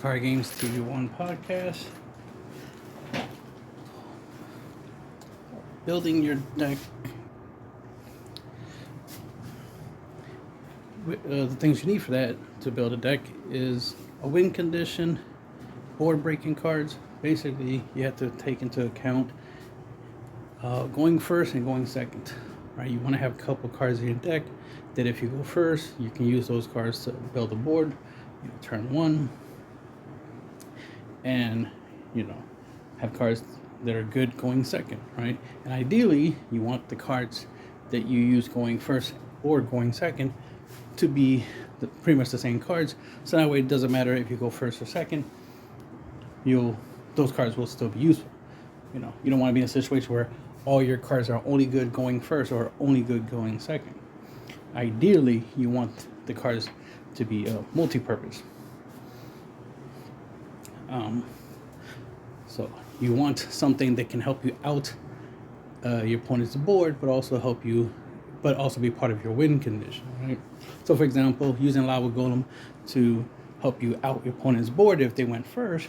CardGamesTV1 Podcast. Building your deck. The things you need for that to build a deck is a win condition, board breaking cards. Basically, you have to take into account going first and going second. Right? You want to have a couple cards in your deck that if you go first, you can use those cards to build a board. Turn one, and have cards that are good going second, right? And ideally, you want the cards that you use going first or going second to be pretty much the same cards. So that way, it doesn't matter if you go first or second. Those cards will still be useful. You don't want to be in a situation where all your cards are only good going first or only good going second. Ideally, you want the cards to be multi-purpose. So you want something that can help you out your opponent's board, but also be part of your win condition, right? So, for example, using Lava Golem to help you out your opponent's board if they went first,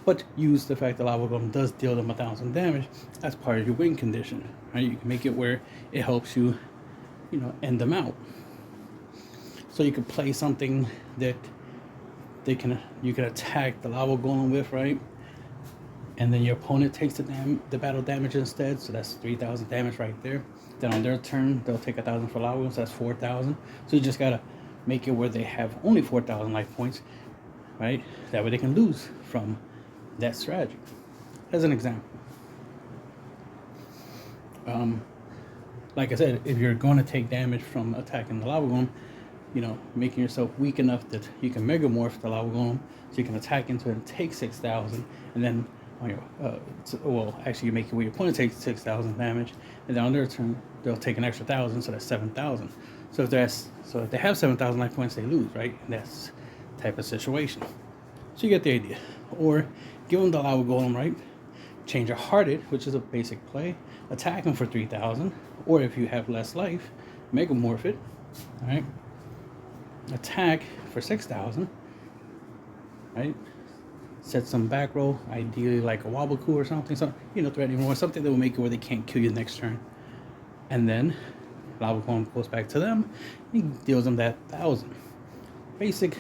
but use the fact that Lava Golem does deal them 1,000 damage as part of your win condition, right? You can make it where it helps you, end them out. So you could play something that you can attack the Lava Golem with, right? And then your opponent takes the battle damage instead, so that's 3,000 damage right there. Then on their turn, they'll take 1,000 for Lava Golem, so that's 4,000. So you just gotta make it where they have only 4,000 life points, right? That way they can lose from that strategy. As an example. Like I said, if you're going to take damage from attacking the Lava Golem, making yourself weak enough that you can Megamorph the Lava Golem, so you can attack into it and take 6,000, and then on your you make it where your opponent takes 6,000 damage, and then on their turn they'll take an extra 1,000, so that's 7,000. So if they have 7,000 life points, they lose, right? And that's the type of situation. So you get the idea. Or give them the Lava Golem, right? Change your Hearted, which is a basic play. Attack them for 3,000, or if you have less life, Megamorph it, all right? Attack for 6,000, right? Set some back row, ideally like a Wobble or something, threatening more, something that will make it where they can't kill you next turn. And then Lava Golem goes back to them, he deals them that 1,000. Basic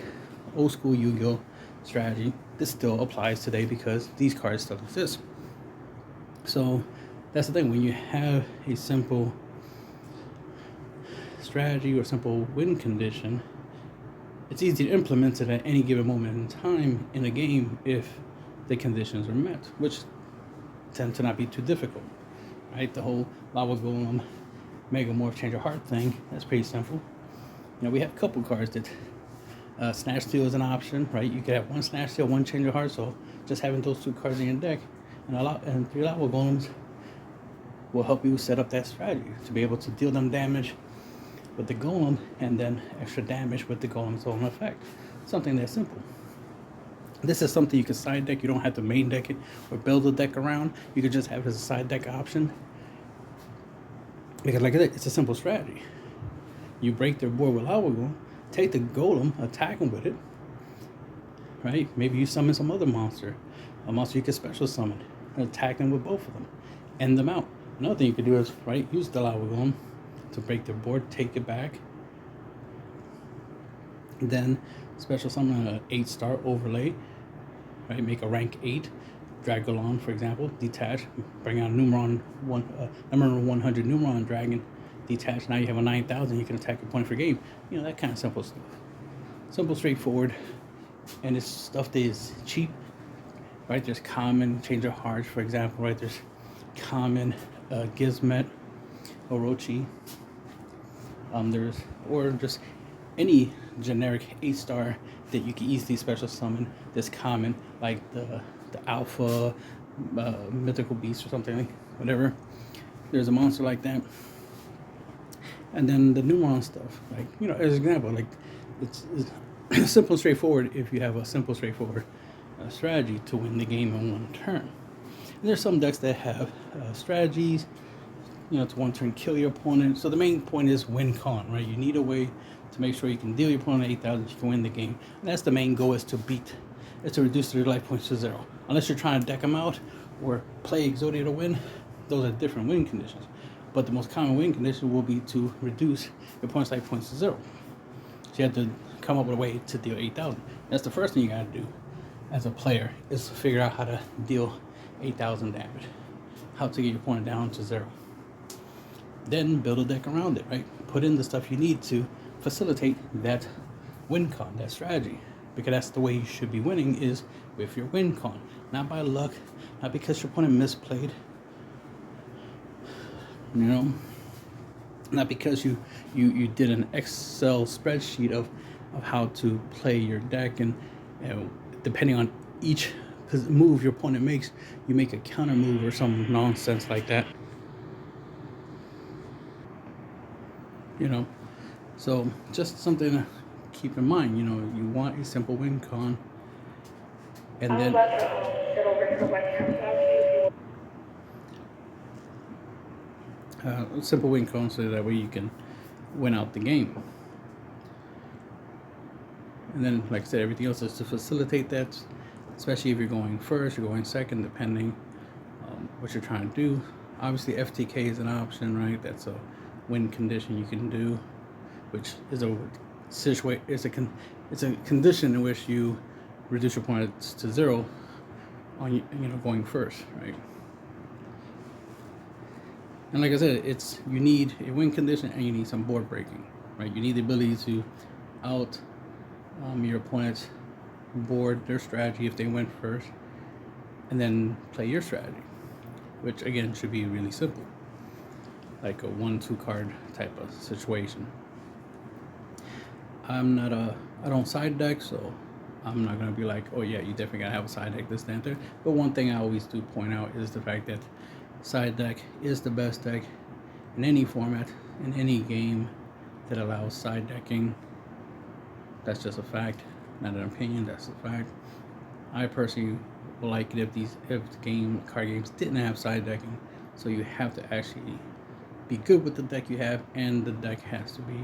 old school Yu-Gi-Oh strategy. This still applies today because these cards still exist. So that's the thing, when you have a simple strategy or simple win condition, it's easy to implement it at any given moment in time in a game if the conditions are met, which tend to not be too difficult, right? The whole Lava Golem, Megamorph, Change Your Heart thing, that's pretty simple. We have a couple cards that Snatch Steal is an option, right? You could have one Snatch Steal, one Change Your Heart, so just having those two cards in your deck and 3 Lava Golems will help you set up that strategy to be able to deal them damage with the Golem and then extra damage with the Golem's own effect. Something that simple. This is something you can side deck. You don't have to main deck it or build a deck around. You could just have it as a side deck option. Because like I said, it's a simple strategy. You break their board with Lava Golem, take the Golem, attack them with it, right? Maybe you summon some other monster. A monster you can special summon and attack them with both of them. End them out. Another thing you could do is, right, use the Lava Golem to break their board, take it back. Then special summon an 8-star overlay, right? Make a rank 8, Dragolon, for example, detach, bring out number 100 Numeron Dragon, detach. Now you have a 9,000. You can attack your opponent for game. That kind of simple stuff. Simple, straightforward, and it's stuff that is cheap, right? There's common Change of Heart, for example, right? There's common Gizmet, Orochi. Or just any generic 8-star that you can easily special summon that's common, like the Alpha Mythical Beast or something, whatever. There's a monster like that. And then the Numeron stuff, like, as an example, like it's simple and straightforward if you have a simple, straightforward strategy to win the game in one turn. And there's some decks that have strategies, to one turn kill your opponent. So the main point is win con, right? You need a way to make sure you can deal your opponent 8,000, you can win the game. And that's the main goal, is to beat is to reduce their life points to 0. Unless you're trying to deck them out or play Exodia to win, those are different win conditions. But the most common win condition will be to reduce your points life points to 0. So you have to come up with a way to deal 8,000. That's the first thing you gotta do as a player, is to figure out how to deal 8,000 damage, how to get your opponent down to 0. Then build a deck around it, right? Put in the stuff you need to facilitate that win con, that strategy. Because that's the way you should be winning, is with your win con. Not by luck, not because your opponent misplayed, not because you did an Excel spreadsheet of how to play your deck, and depending on each move your opponent makes, you make a counter move or some nonsense like that. So just something to keep in mind. You want a simple win con, and then simple win con, so that way you can win out the game. And then, like I said, everything else is to facilitate that, especially if you're going first, you're going second, depending what you're trying to do. Obviously, FTK is an option, right? That's a win condition you can do, which is a situation. It's a condition in which you reduce your points to 0 on going first, right? And like I said, you need a win condition and you need some board breaking, right? You need the ability to out your opponent's board, their strategy if they went first, and then play your strategy, which again should be really simple, like a 1-2 card type of situation. I don't side deck, so I'm not gonna be like, oh yeah, you definitely gotta have a side deck, this, that, and there. But one thing I always do point out is the fact that side deck is the best deck in any format, in any game that allows side decking. That's just a fact, not an opinion. That's a fact. I personally would like it if card games didn't have side decking. So you have to actually be good with the deck you have, and the deck has to be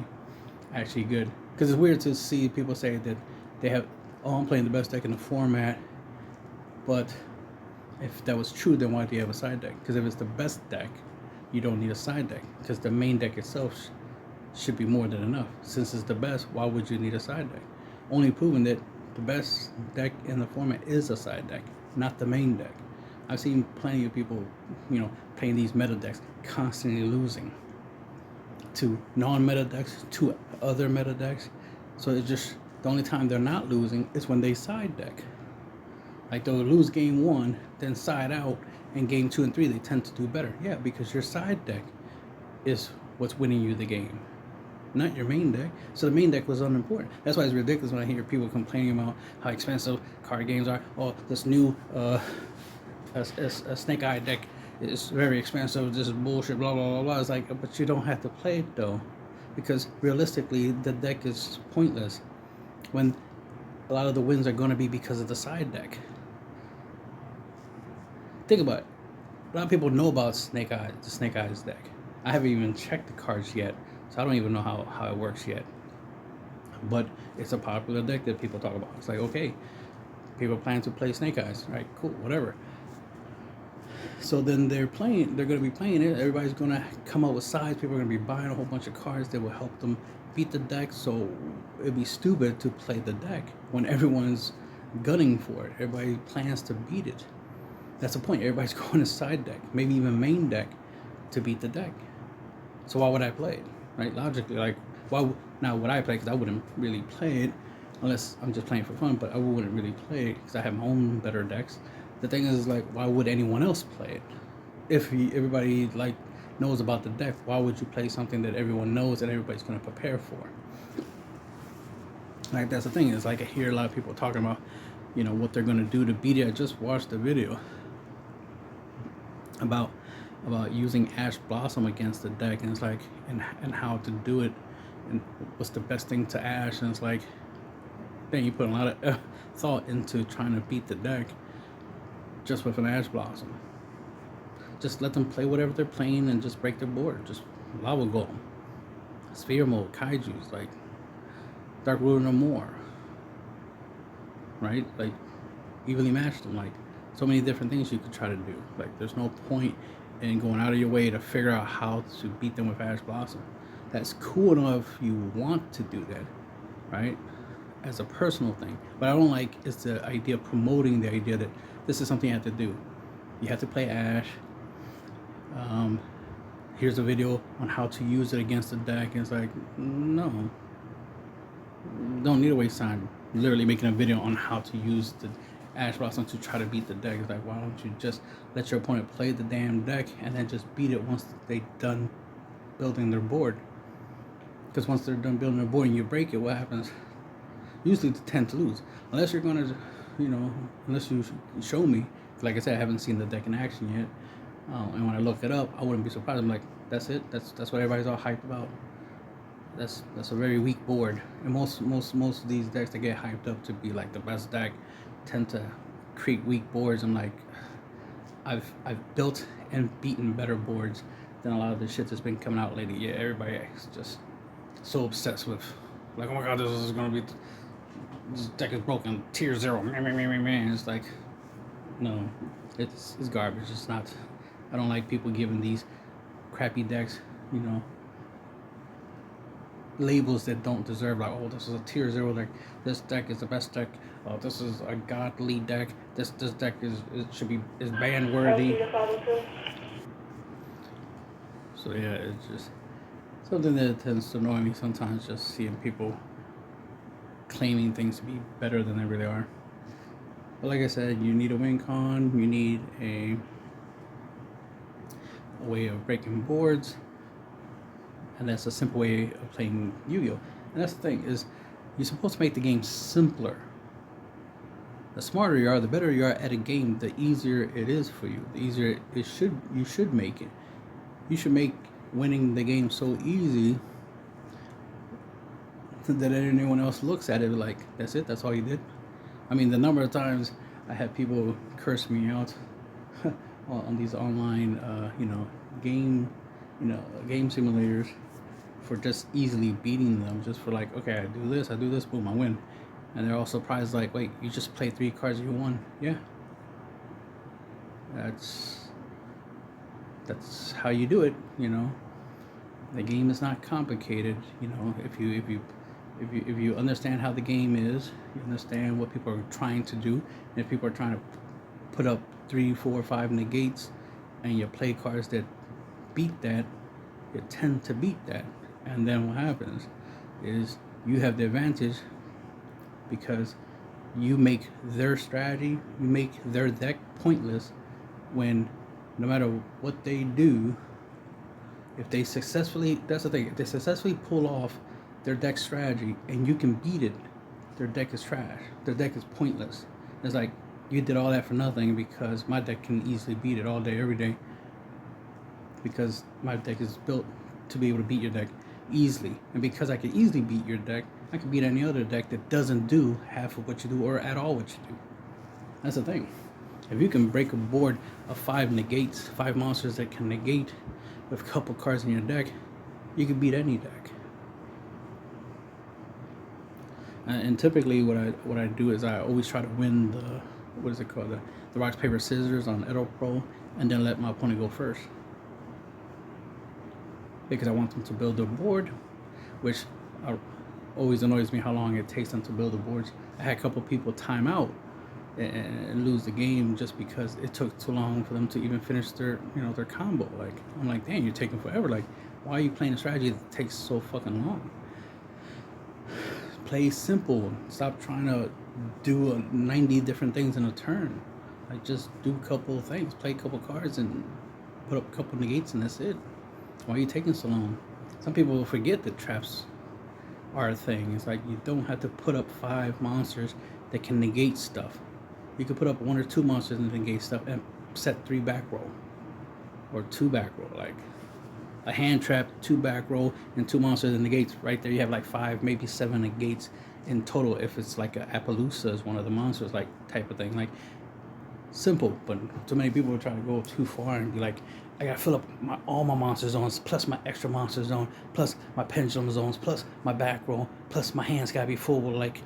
actually good. Because it's weird to see people say that they have, I'm playing the best deck in the format, but if that was true, then why do you have a side deck? Because if it's the best deck, you don't need a side deck, because the main deck itself should be more than enough. Since it's the best, why would you need a side deck? Only proving that the best deck in the format is a side deck, not the main deck. I've seen plenty of people, playing these meta decks, constantly losing to non-meta decks, to other meta decks. So it's just, the only time they're not losing is when they side deck. Like, they'll lose game 1, then side out, and game 2 and 3 they tend to do better. Yeah, because your side deck is what's winning you the game, not your main deck. So the main deck was unimportant. That's why it's ridiculous when I hear people complaining about how expensive card games are. Oh, this new a Snake Eye deck is very expensive. This is bullshit. Blah blah blah blah. It's like, but you don't have to play it though, because realistically, the deck is pointless when a lot of the wins are going to be because of the side deck. Think about it. A lot of people know about the Snake Eyes deck. I haven't even checked the cards yet, so I don't even know how it works yet. But it's a popular deck that people talk about. It's like, okay, people plan to play Snake Eyes, right? Cool, whatever. So then they're going to be playing it. Everybody's going to come up with sides. People are going to be buying a whole bunch of cards that will help them beat the deck. So it'd be stupid to play the deck when everyone's gunning for it. Everybody plans to beat it. That's the point. Everybody's going to side deck, maybe even main deck, to beat the deck. So why would I play it, right? Logically, like, now would I play? Because I wouldn't really play it unless I'm just playing for fun, but I wouldn't really play it because I have my own better decks. The thing is, like, why would anyone else play it? If everybody, like, knows about the deck, why would you play something that everyone knows and everybody's going to prepare for? Like, that's the thing. Is like, I hear a lot of people talking about, what they're going to do to beat it. I just watched a video about using Ash Blossom against the deck, and it's like, and how to do it, and what's the best thing to Ash, and it's like, then you put a lot of thought into trying to beat the deck just with an Ash Blossom. Just let them play whatever they're playing and just break their board. Just Lava Golem, Sphere Mode, Kaijus, like Dark Ruler no more, right? Like, evenly match them. Like, so many different things you could try to do. Like, there's no point in going out of your way to figure out how to beat them with Ash Blossom. That's cool enough if you want to do that, right? As a personal thing. But I don't like is the idea of promoting the idea that this is something you have to do. You have to play Ash. Here's a video on how to use it against the deck. And it's like, no. Don't need to waste time literally making a video on how to use the Ash Blossom to try to beat the deck. It's like, why don't you just let your opponent play the damn deck and then just beat it once they're done building their board? Because once they're done building their board and you break it, what happens? Usually they tend to lose. Unless you're going to, unless you show me. Like I said, I haven't seen the deck in action yet. And when I look it up, I wouldn't be surprised. I'm like, that's it? That's what everybody's all hyped about? That's a very weak board. And most of these decks that get hyped up to be like the best deck tend to create weak boards. I'm like, I've built and beaten better boards than a lot of the shit that's been coming out lately. Yeah, everybody is just so obsessed with, like, oh my god, this is gonna be, this deck is broken, tier 0, man. It's like, no, it's garbage. It's not. I don't like people giving these crappy decks, labels that don't deserve. Like, oh, this is a tier 0 deck. This deck is the best deck. Oh, this is a godly deck. This deck is ban worthy. So yeah, it's just something that tends to annoy me sometimes. Just seeing people claiming things to be better than they really are. But like I said, you need a win con. You need a way of breaking boards, and that's a simple way of playing Yu-Gi-Oh! And that's the thing, is you're supposed to make the game simpler. The smarter you are, the better you are at a game, the easier it is for you. The easier you should make it. You should make winning the game so easy that anyone else looks at it like, that's it, that's all you did. I mean, the number of times I had people curse me out on these online, game simulators for just easily beating them, just for like, okay, I do this, boom, I win. And they're all surprised, like, wait, you just played 3 cards, you won. Yeah. That's how you do it, The game is not complicated, If you understand how the game is, you understand what people are trying to do. And if people are trying to put up 3, 4, 5 negates, and you play cards that beat that, you tend to beat that. And then what happens is you have the advantage because you make their strategy, you make their deck pointless, when no matter what they do, if they successfully, that's the thing, if they successfully pull off their deck strategy and you can beat it, their deck is trash. Their deck is pointless. It's like, you did all that for nothing because my deck can easily beat it all day, every day. Because my deck is built to be able to beat your deck easily. And because I can easily beat your deck, I can beat any other deck that doesn't do half of what you do or at all what you do. That's the thing. If you can break a board of 5 negates, 5 monsters that can negate with a couple cards in your deck, you can beat any deck. And typically what I do is I always try to win the rock, paper, scissors on Edo Pro, and then let my opponent go first. Because I want them to build their board, which always annoys me how long it takes them to build the boards. I had a couple people time out and lose the game just because it took too long for them to even finish their combo. Like, I'm like, dang, you're taking forever. Like, why are you playing a strategy that takes so fucking long? Play simple. Stop trying to do 90 different things in a turn. Like, just do a couple of things. Play a couple cards and put up a couple negates, and that's it. Why are you taking so long? Some people will forget that traps are a thing. It's like, you don't have to put up 5 monsters that can negate stuff. You could put up 1 or 2 monsters that negate stuff and set 3 back row or 2 back row. Like a hand trap, 2 back row, and 2 monsters that negates. Right there, you have like 5, maybe 7 negates in total. If it's like a Appaloosa is one of the monsters, like type of thing. Like, simple, but too many people are trying to go too far and be like, I gotta fill up all my monster zones, plus my extra monster zone, plus my pendulum zones, plus my back row, plus my hands gotta be full with like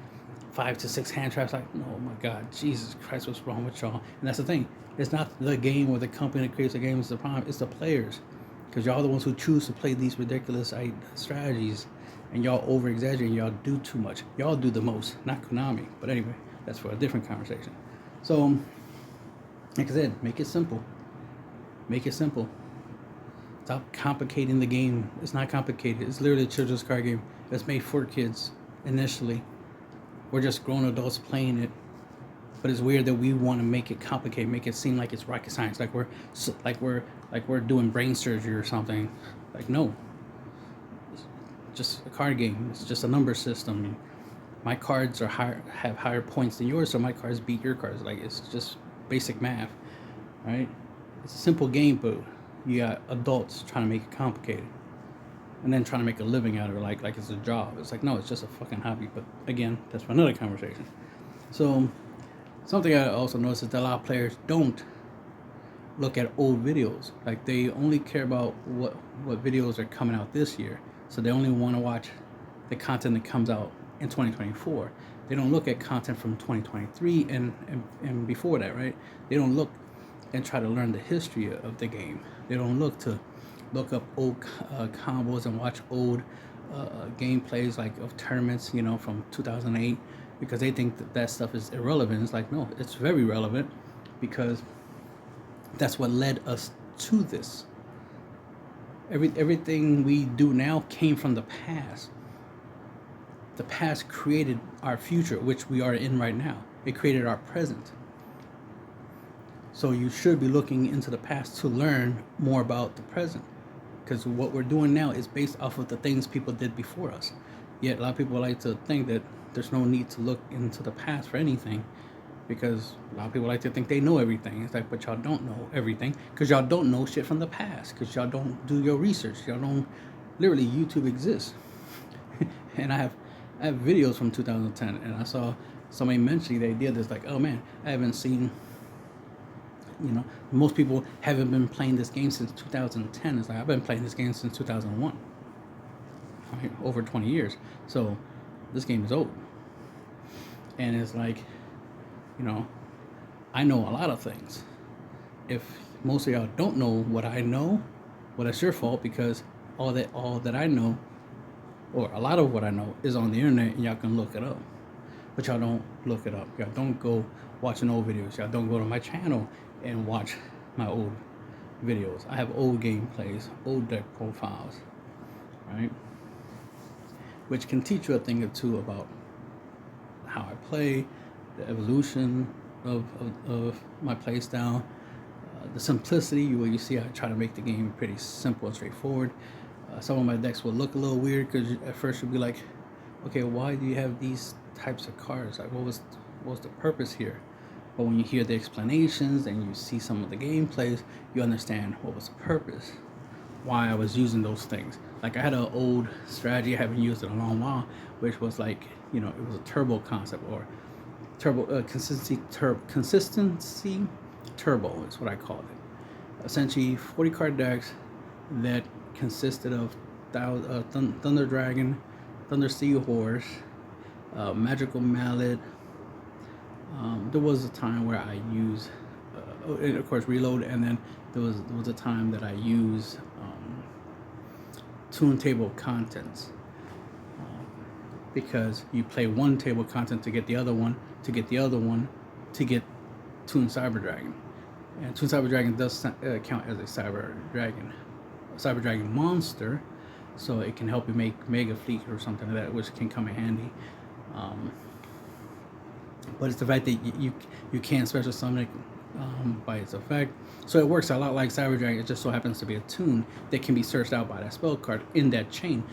5 to 6 hand traps. Like, oh my God, Jesus Christ, what's wrong with y'all? And that's the thing. It's not the game or the company that creates the game is the problem. It's the players, because y'all are the ones who choose to play these ridiculous strategies, and y'all over exaggerate. Y'all do too much. Y'all do the most, not Konami. But anyway, that's for a different conversation. So, like I said, make it simple. Make it simple. Stop complicating the game. It's not complicated. It's literally a children's card game. It's made for kids initially. We're just grown adults playing it. But it's weird that we want to make it complicated, make it seem like it's rocket science, like we're doing brain surgery or something. Like, no, it's just a card game. It's just a number system. My cards are have higher points than yours, so my cards beat your cards. Like, it's just basic math, right? It's a simple game, but you got adults trying to make it complicated, and then trying to make a living out of it, like it's a job. It's like, no, it's just a fucking hobby. But again, that's for another conversation. So. Something I also noticed is that a lot of players don't look at old videos. Like, they only care about what videos are coming out this year. So they only want to watch the content that comes out in 2024. They don't look at content from 2023 and before that, right? They don't look and try to learn the history of the game. They don't look up old combos and watch old gameplays like of tournaments, from 2008. Because they think that stuff is irrelevant. It's like, no, it's very relevant, because that's what led us to this. Everything we do now came from the past. The past created our future, which we are in right now. It created our present. So you should be looking into the past to learn more about the present, because what we're doing now is based off of the things people did before us. Yet a lot of people like to think that there's no need to look into the past for anything, because a lot of people like to think they know everything. It's like, but y'all don't know everything, because y'all don't know shit from the past, because y'all don't do your research. Y'all don't, literally, YouTube exists. And I have videos from 2010, and I saw somebody mentioning the idea that's like, oh man, I haven't seen, most people haven't been playing this game since 2010. It's like, I've been playing this game since 2001. Right? Over 20 years. So this game is old. And it's like, I know a lot of things. If most of y'all don't know what I know, well, that's your fault, because all that I know, or a lot of what I know, is on the internet, and y'all can look it up. But y'all don't look it up. Y'all don't go watching old videos. Y'all don't go to my channel and watch my old videos. I have old gameplays, old deck profiles, right? Which can teach you a thing or two about how I play, the evolution of my play style, the simplicity. You see, I try to make the game pretty simple and straightforward. Some of my decks will look a little weird, because at first you'll be like, okay, why do you have these types of cards? Like, what was the purpose here? But when you hear the explanations and you see some of the gameplays, you understand what was the purpose, why I was using those things. Like, I had an old strategy I haven't used in a long while, which was like, it was a turbo concept, or turbo consistency turbo is what I called it. Essentially 40 card decks that consisted of Thunder Dragon, Thunder Seahorse, Magical Mallet. There was a time where I used, and of course, Reload, and then there was a time that I used Tune Table of Contents, because you play one table of content to get the other one, to get Toon Cyber Dragon. And Toon Cyber Dragon does count as a Cyber Dragon monster, so it can help you make Mega Fleet or something like that, which can come in handy. But it's the fact that you can't special summon it by its effect. So it works a lot like Cyber Dragon. It just so happens to be a tune that can be searched out by that spell card in that chain.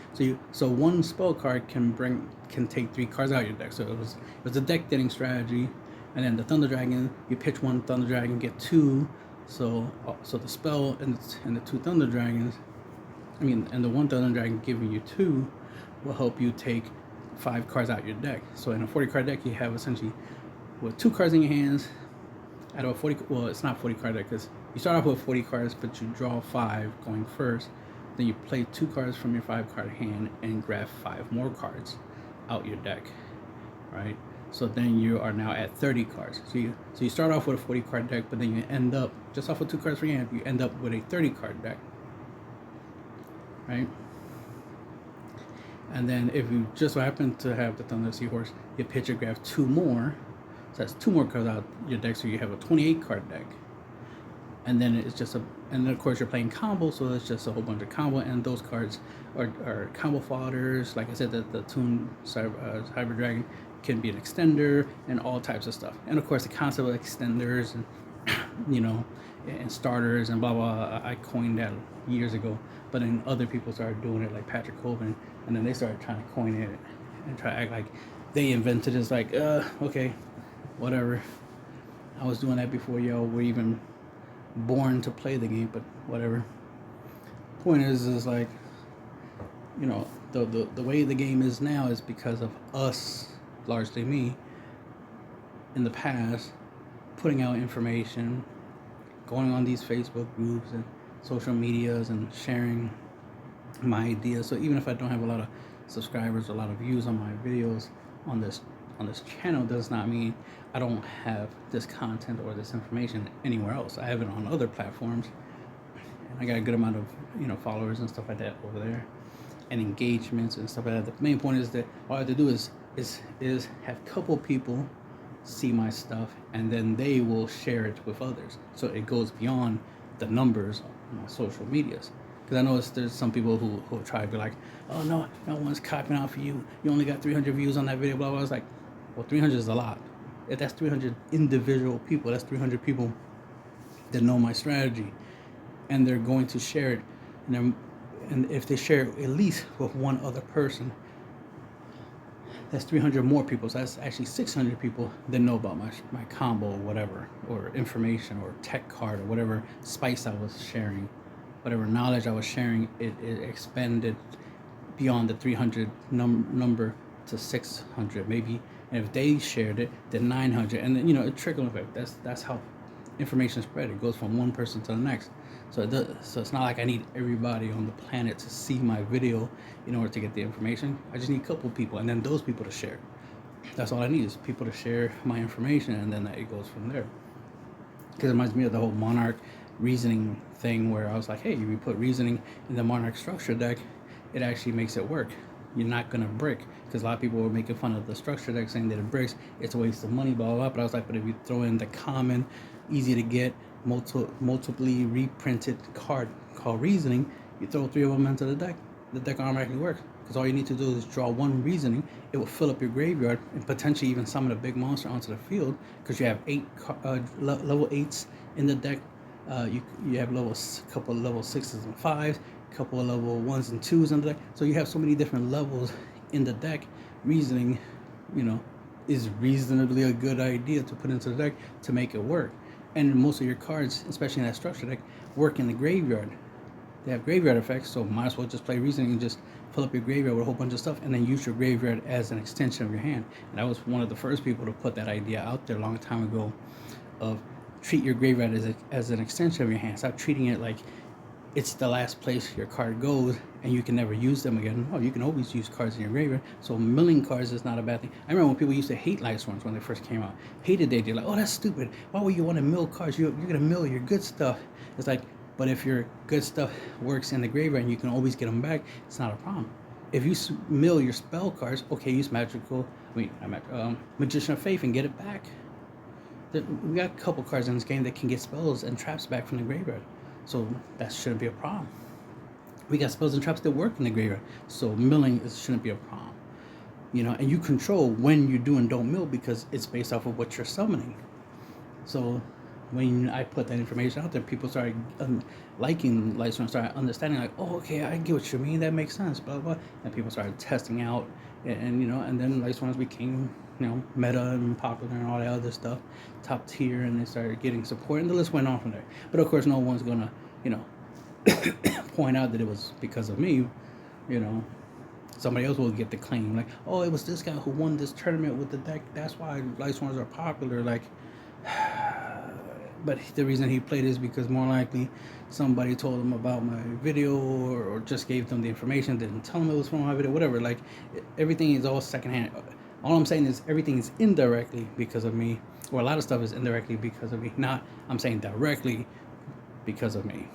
So one spell card can take 3 cards out of your deck. So it was a deck getting strategy. And then the Thunder Dragon, you pitch one Thunder Dragon, get 2. So the spell and the 2 Thunder Dragons, and the 1 Thunder Dragon giving you 2 will help you take 5 cards out your deck. So in a 40 card deck, you have essentially with 2 cards in your hands out of a 40. Well, it's not 40 card deck, because you start off with 40 cards, but you draw 5 going first. Then you play 2 cards from your 5 card hand and grab 5 more cards out your deck, right? So then you are now at 30 cards. So you start off with a 40 card deck, but then you end up just off of 2 cards per hand. You end up with a 30 card deck, right? And then if you just so happen to have the Thunder Seahorse, you pitch or grab 2 more. So that's 2 more cards out your deck. So you have a 28 card deck. And then it's just and then of course you're playing combo, so it's just a whole bunch of combo, and those cards are combo fodders. Like I said, the Toon Hybrid Dragon can be an extender and all types of stuff. And of course the concept of extenders and and starters and blah blah. I coined that years ago, but then other people started doing it, like Patrick Colvin, and then they started trying to coin it and try to act like they invented it. It's like, okay, whatever. I was doing that before y'all were even born to play the game, but whatever. Point is like, the way the game is now is because of us, largely me, in the past, putting out information, going on these Facebook groups and social medias and sharing my ideas. So even if I don't have a lot of subscribers, a lot of views on my videos on this channel, does not mean I don't have this content or this information anywhere else. I have it on other platforms, and I got a good amount of followers and stuff like that over there, and engagements and stuff like that. The main point is that all I have to do is have a couple people see my stuff, and then they will share it with others. So it goes beyond the numbers on social medias. Because I know there's some people who try to be like, oh no one's copying out for you. You only got 300 views on that video, blah blah. I was like, well, 300 is a lot. If that's 300 individual people, that's 300 people that know my strategy, and they're going to share it. And if they share it at least with one other person, that's 300 more people. So that's actually 600 people that know about my combo or whatever, or information or tech card or whatever spice I was sharing, whatever knowledge I was sharing. It expanded beyond the 300 number to 600 maybe. And if they shared it, then 900, and then it trickle effect. That's how information spread. It goes from one person to the next. So it's not like I need everybody on the planet to see my video in order to get the information. I just need a couple people, and then those people to share. That's all I need, is people to share my information, and then it goes from there. Because it reminds me of the whole Monarch reasoning thing, where I was like, hey, if you put reasoning in the Monarch structure deck, it actually makes it work. You're not gonna brick, because a lot of people were making fun of the structure deck, saying that it bricks, it's a waste of money, blah blah blah. But I was like, but if you throw in the common, easy to get, multiply reprinted card called reasoning, you throw 3 of them into the deck automatically works. Because all you need to do is draw 1 reasoning. It will fill up your graveyard and potentially even summon a big monster onto the field, because you have 8 level 8s in the deck. You have a couple of level 6s and 5s, a couple of level 1s and 2s in the deck. So you have so many different levels in the deck. Reasoning, is reasonably a good idea to put into the deck to make it work. And most of your cards, especially in that structure deck, work in the graveyard. They have graveyard effects, so might as well just play reasoning and just fill up your graveyard with a whole bunch of stuff, and then use your graveyard as an extension of your hand. And I was one of the first people to put that idea out there a long time ago, of treat your graveyard as an extension of your hand. Stop treating it like it's the last place your card goes and you can never use them again. Oh, you can always use cards in your graveyard. So milling cards is not a bad thing. I remember when people used to hate Light Storms when they first came out. Hated they did, like, oh, that's stupid. Why would you want to mill cards? You're going to mill your good stuff. It's like, but if your good stuff works in the graveyard and you can always get them back, it's not a problem. If you mill your spell cards, okay, use Magician of Faith and get it back. We got a couple cards in this game that can get spells and traps back from the graveyard. So that shouldn't be a problem. We got spells and traps that work in the graveyard, so milling shouldn't be a problem. And you control when you do and don't mill, because it's based off of what you're summoning. So when I put that information out there, people started liking Light Storm, started understanding, like, oh, okay, I get what you mean, that makes sense, blah blah. And people started testing out, and then Light Storms became meta and popular and all that other stuff, top tier, and they started getting support, and the list went on from there. But of course, no one's gonna point out that it was because of me. Somebody else will get the claim, like, oh, it was this guy who won this tournament with the deck, that's why Light Storms are popular. Like, but the reason he played is because more likely somebody told him about my video, or just gave them the information, didn't tell him it was from my video, whatever. Like, everything is all secondhand. All I'm saying is everything is indirectly because of me, or a lot of stuff is indirectly because of me. Not, I'm saying directly because of me.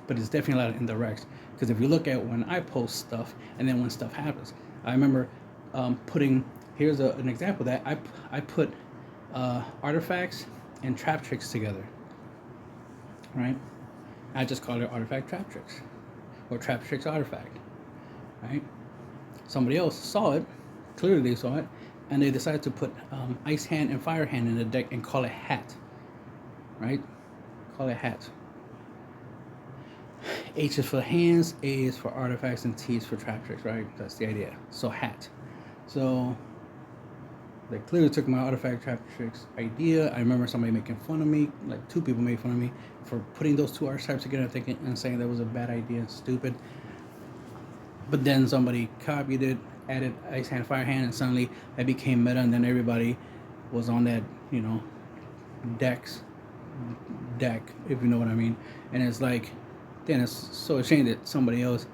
But it's definitely a lot of indirects. Because if you look at when I post stuff and then when stuff happens, I remember here's an example that I put artifacts and trap tricks together, right? I just called it artifact trap tricks, or trap tricks artifact, right? Somebody else saw it, clearly they saw it, and they decided to put ice hand and fire hand in the deck and call it hat, right? Call it hat. H is for hands, A is for artifacts, and T is for trap tricks, right? That's the idea. So hat. So they clearly took my artifact trap tricks idea. I remember somebody making fun of me, like 2 people made fun of me for putting those 2 archetypes together and saying that was a bad idea and stupid. But then somebody copied it, added ice hand, fire hand, and suddenly it became meta, and then everybody was on that, deck, if you know what I mean. And it's like, then it's so a shame that somebody else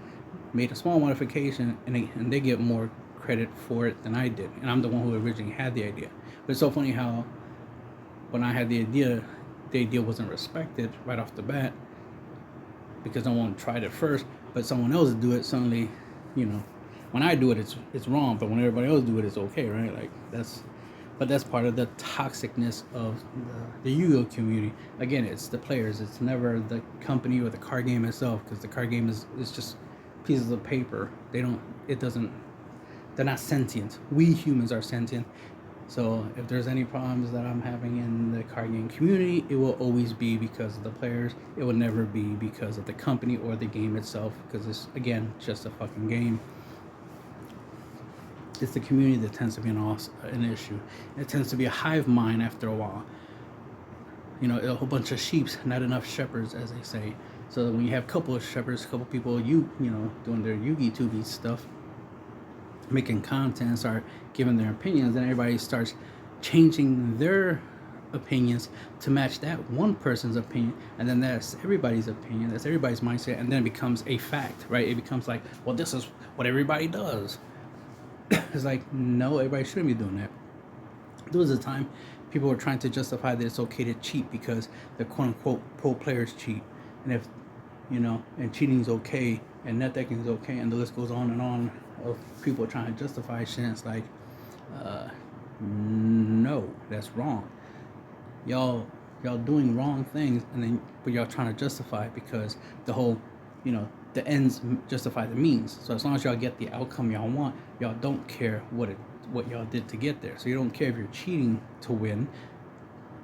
made a small modification and they get more credit for it than I did, and I'm the one who originally had the idea. But it's so funny how when I had the idea wasn't respected right off the bat because no one tried it first, but someone else do it suddenly. When I do it, it's wrong, but when everybody else do it, it's okay, right? Like that's part of the toxicness of the Yu-Gi-Oh community. Again, it's the players. It's never the company or the card game itself, because the card game is just pieces of paper. They're not sentient. We humans are sentient. So if there's any problems that I'm having in the card game community, it will always be because of the players. It will never be because of the company or the game itself, because it's, again, just a fucking game. It's the community that tends to be an issue. It tends to be a hive mind after a while. A whole bunch of sheeps, not enough shepherds, as they say. So when you have a couple of shepherds, a couple of people, doing their Yugi-Tubi stuff, making content, start giving their opinions, then everybody starts changing their opinions to match that one person's opinion, and then that's everybody's opinion, that's everybody's mindset, and then it becomes a fact, right? It becomes like, well, this is what everybody does. It's like, no, everybody shouldn't be doing that. There was a time people were trying to justify that it's okay to cheat because the quote-unquote pro players cheat, and if and cheating is okay, and net decking is okay, and the list goes on and on of people trying to justify shit. It's like, no, that's wrong. Y'all doing wrong things, but y'all trying to justify it because the whole, the ends justify the means. So as long as y'all get the outcome y'all want, y'all don't care what y'all did to get there. So you don't care if you're cheating to win,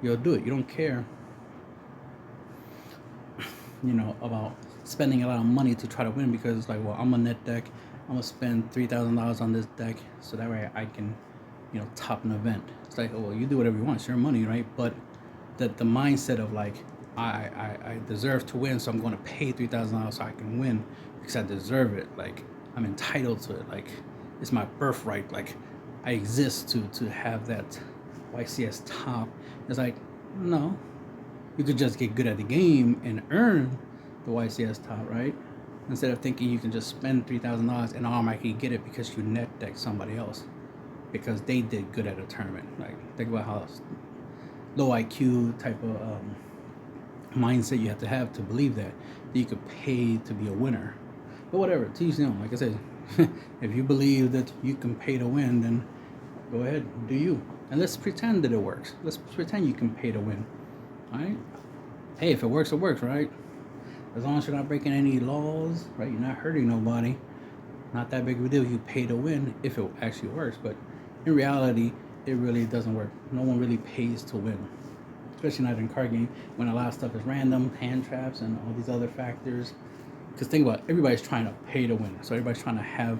you'll do it. You don't care, about spending a lot of money to try to win, because it's like, well, I'm a net deck, I'm gonna spend $3,000 on this deck so that way I can, top an event. It's like, oh, well, you do whatever you want, it's your money, right? But the mindset of like, I deserve to win, so I'm going to pay $3,000 so I can win because I deserve it. Like, I'm entitled to it. Like, it's my birthright. Like, I exist to have that YCS top. It's like, no, you could just get good at the game and earn the YCS top, right? Instead of thinking you can just spend $3,000 and automatically get it because you net deck somebody else because they did good at a tournament. Like, think about how low IQ type of mindset you have to believe that you could pay to be a winner. But whatever, to each their own. Like I said, if you believe that you can pay to win, then go ahead, do you. And let's pretend that it works. Let's pretend you can pay to win. Alright? Hey, if it works, it works, right? As long as you're not breaking any laws, right? You're not hurting nobody. Not that big of a deal. You pay to win if it actually works. But in reality, it really doesn't work. No one really pays to win. Especially not in card game, when a lot of stuff is random, hand traps, and all these other factors. Because think about it, everybody's trying to pay to win. So everybody's trying to have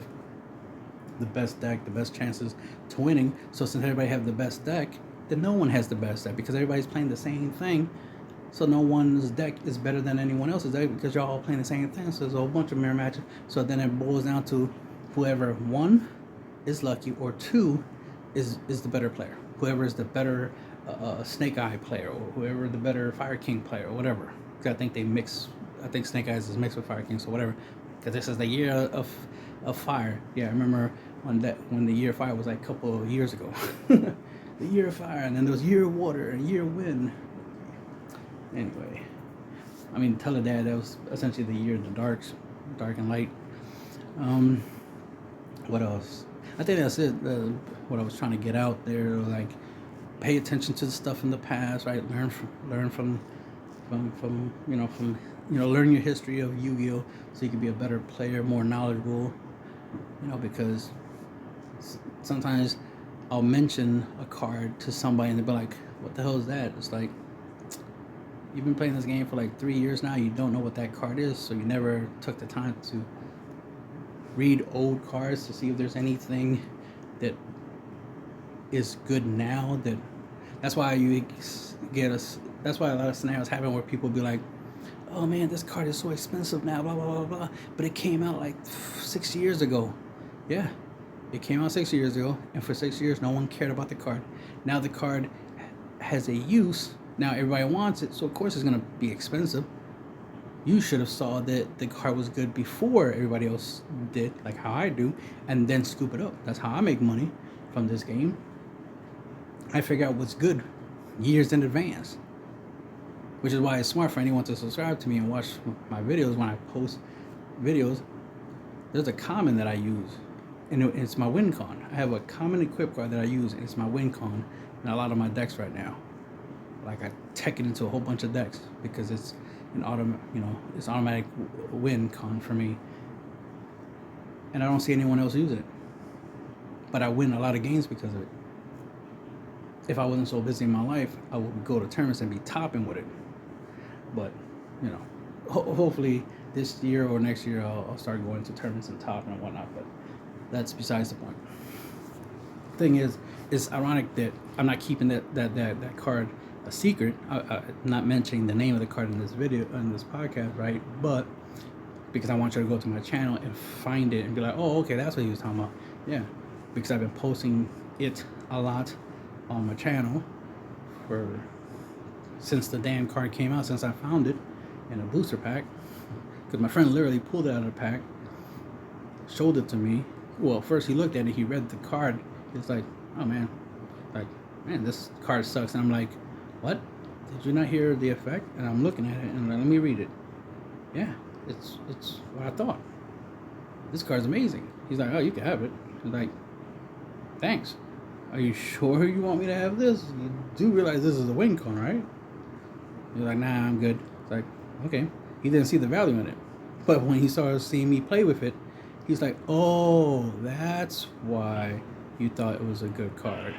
the best deck, the best chances to winning. So since everybody have the best deck, then no one has the best deck because everybody's playing the same thing. So no one's deck is better than anyone else's deck because you're all playing the same thing. So there's a whole bunch of mirror matches. So then it boils down to whoever, one, is lucky, or two, is the better player. Whoever is the better Snake Eye player, or whoever the better Fire King player, or whatever. Because I think Snake Eyes is mixed with Fire King, so whatever. Because this is the year of fire. Yeah, I remember when the year of fire was like a couple of years ago. The year of fire, and then there was year of water and year of wind. Anyway, I mean, tell her dad that was essentially the year of the dark and light. What else? I think that's it. What I was trying to get out there, like, pay attention to the stuff in the past, right? Learn from learn your history of Yu-Gi-Oh, so you can be a better player, more knowledgeable. Because sometimes I'll mention a card to somebody and they'll be like, "What the hell is that?" It's like, you've been playing this game for like 3 years now. You don't know what that card is, so you never took the time to read old cards to see if there's anything that is good now. That's why you get us. That's why a lot of scenarios happen where people be like, "Oh man, this card is so expensive now, blah blah blah blah," but it came out like 6 years ago. Yeah, it came out 6 years ago, and for 6 years, no one cared about the card. Now the card has a use. Now everybody wants it, so of course it's gonna be expensive. You should have saw that the card was good before everybody else did, like how I do, and then scoop it up. That's how I make money from this game. I figure out what's good years in advance, which is why it's smart for anyone to subscribe to me and watch my videos. When I post videos, there's a common that I use, and it's my win con. I have a common equip card that I use, and it's my win con in a lot of my decks right now. Like, I tech it into a whole bunch of decks because it's it's automatic win con for me, and I don't see anyone else using it. But I win a lot of games because of it. If I wasn't so busy in my life, I would go to tournaments and be topping with it. But hopefully this year or next year I'll start going to tournaments and topping and whatnot. But that's besides the point. Thing is, it's ironic that I'm not keeping that card a secret. I'm not mentioning the name of the card in this video, in this podcast, right? But because I want you to go to my channel and find it and be like, "Oh, okay, that's what he was talking about." Yeah, because I've been posting it a lot on my channel since the damn card came out, since I found it in a booster pack. Because my friend literally pulled it out of the pack, showed it to me. Well, first he looked at it, he read the card. He's like, "Oh man, this card sucks." And I'm like, "What? Did you not hear the effect?" And I'm looking at it and I'm like, "Let me read it." Yeah, it's what I thought. This card's amazing. He's like, "Oh, you can have it." He's like, "Thanks. Are you sure you want me to have this? You do realize this is a win con, right?" You're like, "Nah, I'm good." It's like, okay. He didn't see the value in it. But when he started seeing me play with it, he's like, "Oh, that's why you thought it was a good card."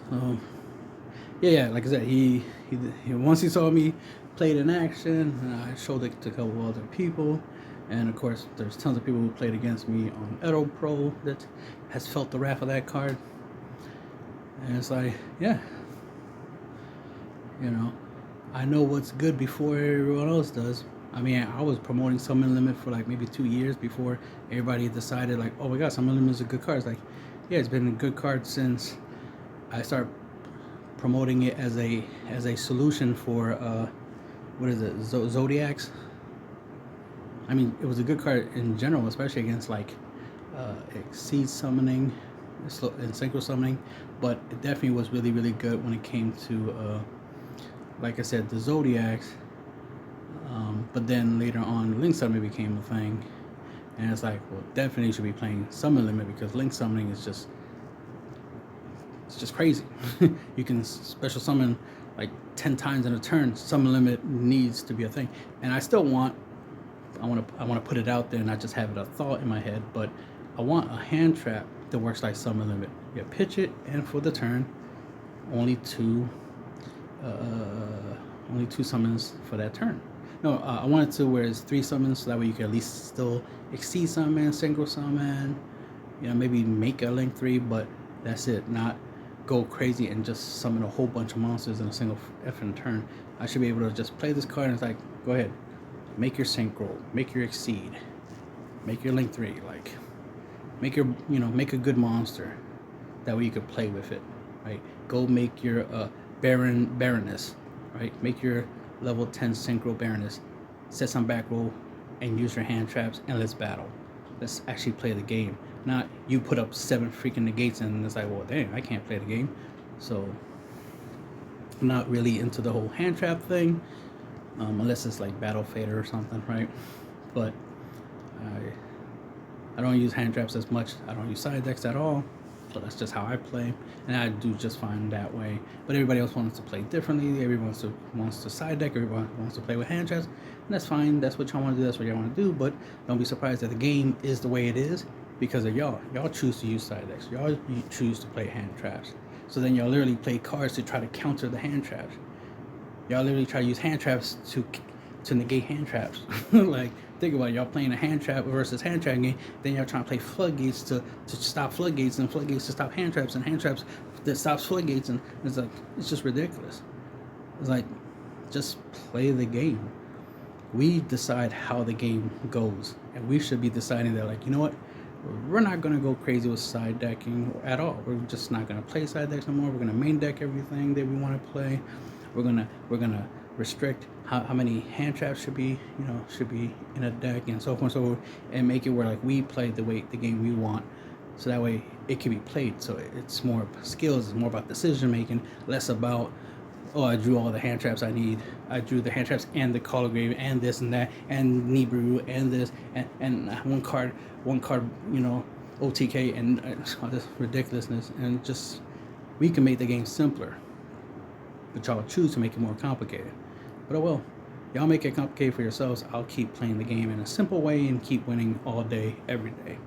So, yeah, like I said, he once he saw me play it in action, and I showed it to a couple of other people. And of course, there's tons of people who played against me on Edo Pro that has felt the wrath of that card. And it's like, yeah, I know what's good before everyone else does. I mean, I was promoting Summon Limit for like maybe 2 years before everybody decided like, "Oh my God, Summon Limit is a good card." It's like, yeah, it's been a good card since I started promoting it as a solution for what is it, Zodiacs. I mean, it was a good card in general, especially against like Exceed summoning and Synchro summoning, but it definitely was really, really good when it came to, like I said, the Zodiacs. But then later on, Link summoning became a thing, and it's like, well, definitely should be playing Summon Limit because Link summoning is just crazy. You can special summon like 10 times in a turn. Summon Limit needs to be a thing, and I want to put it out there and not just have it a thought in my head, but I want a hand trap that works like Summon Limit. You pitch it, and for the turn, only two summons for that turn. No, I want it to where it's 3 summons, so that way you can at least still Exceed summon, Synchro summon, maybe make a Link 3, but that's it. Not go crazy and just summon a whole bunch of monsters in a single effing turn. I should be able to just play this card and it's like, go ahead, make your Synchro, make your Exceed, make your Link 3, like make your make a good monster. That way you could play with it, right? Go make your Baroness, right? Make your level 10 Synchro Baroness. Set some back row and use your hand traps and let's battle. Let's actually play the game. Not you put up 7 freaking negates and it's like, well, dang, I can't play the game. So I'm not really into the whole hand trap thing, unless it's like Battle Fader or something, right? But I don't use hand traps as much. I don't use side decks at all. So that's just how I play, and I do just fine that way. But everybody else wants to play differently. Everyone wants to side deck. Everyone wants to play with hand traps, and that's fine. That's what y'all want to do. That's what y'all want to do. But don't be surprised that the game is the way it is because of y'all. Y'all choose to use side decks. Y'all choose to play hand traps. So then y'all literally play cards to try to counter the hand traps. Y'all literally try to use hand traps to negate hand traps. Like, think about it, y'all playing a hand trap versus hand trap game, then y'all trying to play floodgates to stop floodgates, and floodgates to stop hand traps, and hand traps that stops floodgates, and it's like, it's just ridiculous. It's like, just play the game. We decide how the game goes, and we should be deciding that, like, you know what, we're not going to go crazy with side decking at all. We're just not going to play side decks no more. We're going to main deck everything that we want to play. We're gonna restrict how many hand traps should be in a deck, and so forth and so forth, and make it where like we play the game we want, so that way it can be played. So it's more skills, it's more about decision making, less about, oh, I drew all the hand traps I need. I drew the hand traps and the Call of Grave and this and that and Nibiru and this and one card, OTK and all this ridiculousness, and just we can make the game simpler. But y'all choose to make it more complicated. But oh well, y'all make it complicated for yourselves. I'll keep playing the game in a simple way and keep winning all day, every day.